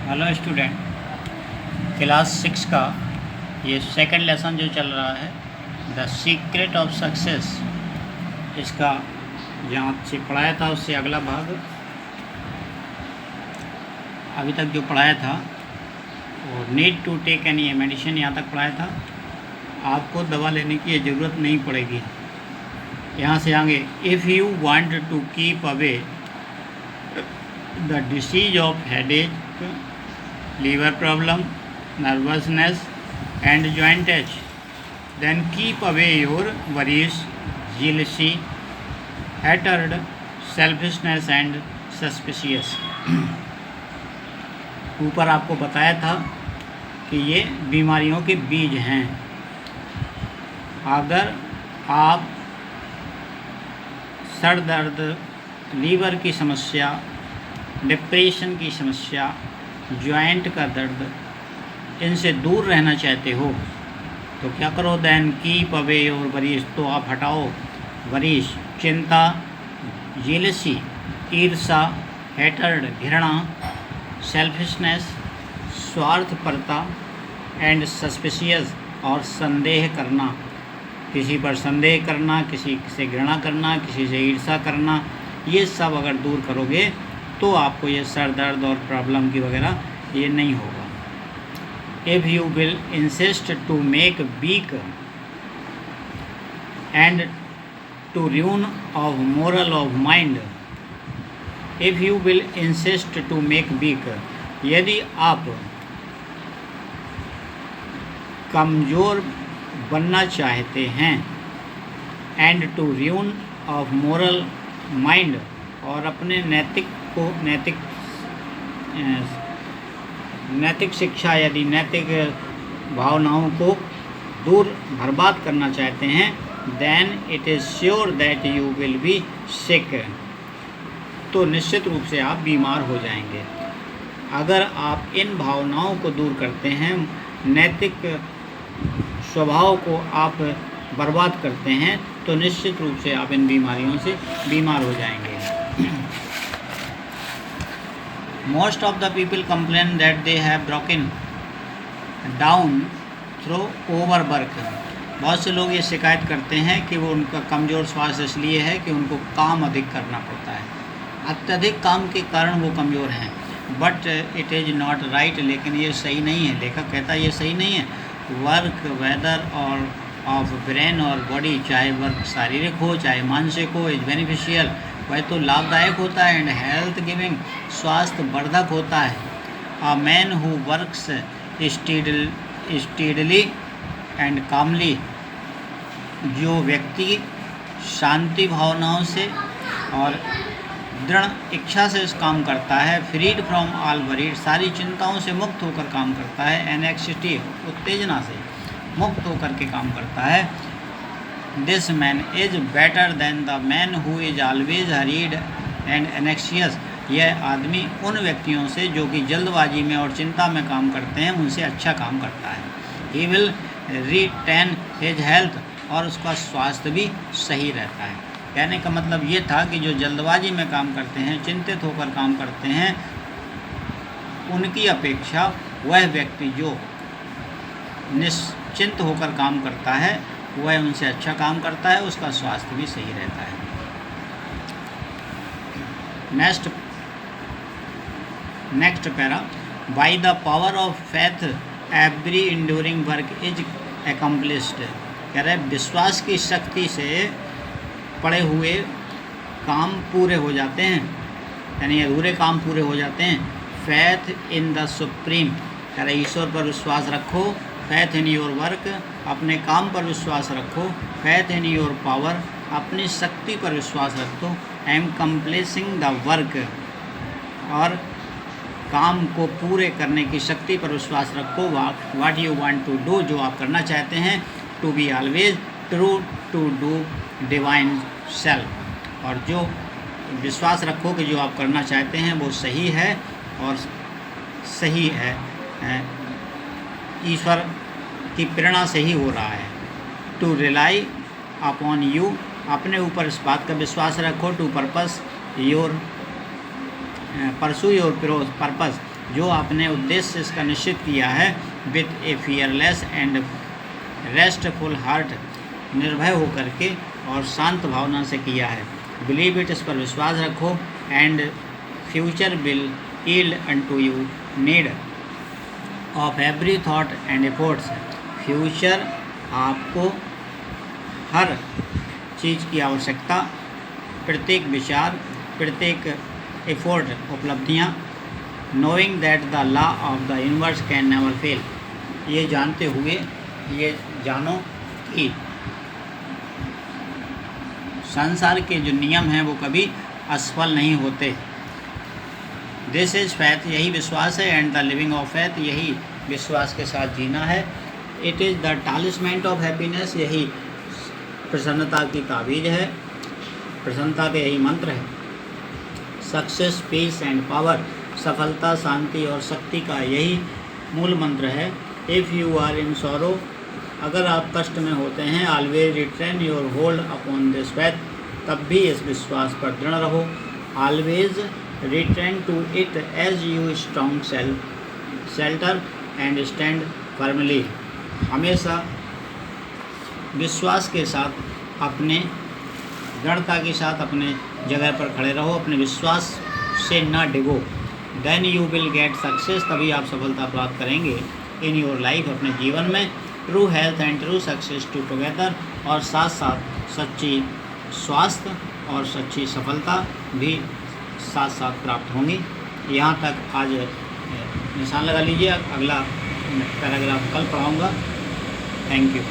Hello student, class 6 का ये second lesson जो चल रहा है द सीक्रेट ऑफ सक्सेस, इसका जहाँ से पढ़ाया था उससे अगला भाग अभी तक जो पढ़ाया था वो need to take any medicine यहाँ तक पढ़ाया था। आपको दवा लेने की ज़रूरत नहीं पड़ेगी। यहाँ से आगे if you want to keep away the disease of headache, liver problem, nervousness and joint ache, then keep away your worries, jealousy, hatred, selfishness and suspicious। ऊपर आपको बताया था कि ये बीमारियों के बीज हैं। अगर आप सर दर्द, लीवर की समस्या, डिप्रेशन की समस्या, जॉइंट का दर्द, इनसे दूर रहना चाहते हो तो क्या करो, देन कीप अवे और वरीश, तो आप हटाओ वरीश, चिंता, जेलसी, ईर्षा, हेटर्ड, घृणा, सेल्फिशनेस, स्वार्थपरता एंड सस्पिशियस, और संदेह करना, किसी पर संदेह करना, किसी से घृणा करना, किसी से ईर्षा करना, ये सब अगर दूर करोगे तो आपको ये सर दर्द और प्रॉब्लम की वगैरह ये नहीं होगा। If you will insist to make weak and to ruin of moral of mind, if you will insist to make weak, यदि आप कमज़ोर बनना चाहते हैं, and to ruin of moral mind, और अपने नैतिक शिक्षा यदि नैतिक भावनाओं को दूर बर्बाद करना चाहते हैं, then it is sure that you will be sick, तो निश्चित रूप से आप बीमार हो जाएंगे। अगर आप इन भावनाओं को दूर करते हैं, नैतिक स्वभाव को आप बर्बाद करते हैं, तो निश्चित रूप से आप इन बीमारियों से बीमार हो जाएंगे। Most of the people complain that they have broken down through overwork। बहुत से लोग ये शिकायत करते हैं कि वो उनका कमज़ोर स्वास्थ्य इसलिए है कि उनको काम अधिक करना पड़ता है, अत्यधिक काम के कारण वो कमज़ोर हैं। But it is not right, लेकिन ये सही नहीं है। लेखक कहता है ये सही नहीं है। वर्क वेदर और ऑफ ब्रेन और बॉडी, चाहे वर्क शारीरिक हो चाहे मानसिक हो, इज बेनिफिशियल, वह तो लाभदायक होता है, एंड हेल्थ गिविंग, स्वास्थ्य वर्धक होता है। A man who works steadily and calmly, जो व्यक्ति शांति भावनाओं से और दृढ़ इच्छा से इस काम करता है, फ्रीड फ्रॉम ऑल वरीड, सारी चिंताओं से मुक्त होकर काम करता है, एनेक्सिटी, उत्तेजना से मुक्त होकर के काम करता है, this man is better than the man who is always hurried and anxious, यह आदमी उन व्यक्तियों से जो कि जल्दबाजी में और चिंता में काम करते हैं, उनसे अच्छा काम करता है। He will retain his health, और उसका स्वास्थ्य भी सही रहता है। कहने का मतलब ये था कि जो जल्दबाजी में काम करते हैं, चिंतित होकर काम करते हैं, उनकी अपेक्षा वह व्यक्ति जो निश्चिंत होकर काम करता है, वह उनसे अच्छा काम करता है, उसका स्वास्थ्य भी सही रहता है। Next para, by the power of faith every enduring work is accomplished. कह रहे विश्वास की शक्ति से पड़े हुए काम पूरे हो जाते हैं, यानी अधूरे काम पूरे हो जाते हैं। फैथ इन द सुप्रीम, कह रहे ईश्वर पर विश्वास रखो। फैथ इन योर वर्क, अपने काम पर विश्वास रखो। फैथ इन योर पावर, अपनी शक्ति पर विश्वास रखो। एम कम्प्लीसिंग द वर्क, और काम को पूरे करने की शक्ति पर विश्वास रखो। What you want to do, जो आप करना चाहते हैं। To be always true to do divine self, और जो विश्वास रखो कि जो आप करना चाहते हैं वो सही है और सही है, ईश्वर की प्रेरणा से ही हो रहा है। टू रिलाई अपॉन यू, अपने ऊपर इस बात का विश्वास रखो। To purpose your pursue your purpose, जो आपने उद्देश्य इसका निश्चित किया है, with a fearless and restful heart, निर्भय होकर के और शांत भावना से किया है। बिलीव इट, इस पर विश्वास रखो, and future will yield unto you need of every thought and efforts. Future आपको हर चीज़ की आवश्यकता, प्रत्येक विचार, प्रत्येक एफर्ट, उपलब्धियाँ, knowing that the law of the universe can never fail, ये जानते हुए ये जानो कि संसार के जो नियम हैं वो कभी असफल नहीं होते। दिस इज़ फैथ, यही विश्वास है, and the living of faith, यही विश्वास के साथ जीना है। It is the talisman of happiness, यही प्रसन्नता की ताबीज है, प्रसन्नता के यही मंत्र है। सक्सेस, पीस एंड पावर, सफलता, शांति और शक्ति का यही मूल मंत्र है। If you are in sorrow, अगर आप कष्ट में होते हैं, always retain your hold upon this faith, तब भी इस विश्वास पर दृढ़ रहो। Always return to it as you strong shelter and stand firmly, हमेशा विश्वास के साथ, अपने दृढ़ता के साथ अपने जगह पर खड़े रहो, अपने विश्वास से ना डिगो। Then you will get success, तभी आप सफलता प्राप्त करेंगे इन योर लाइफ, अपने जीवन में। True health and true success to together, और साथ साथ सच्ची स्वास्थ्य और सच्ची सफलता भी साथ साथ प्राप्त होंगी। यहाँ तक आज निशान लगा लीजिए, अगला पैराग्राफ कल पढ़ाऊँगा। Thank you.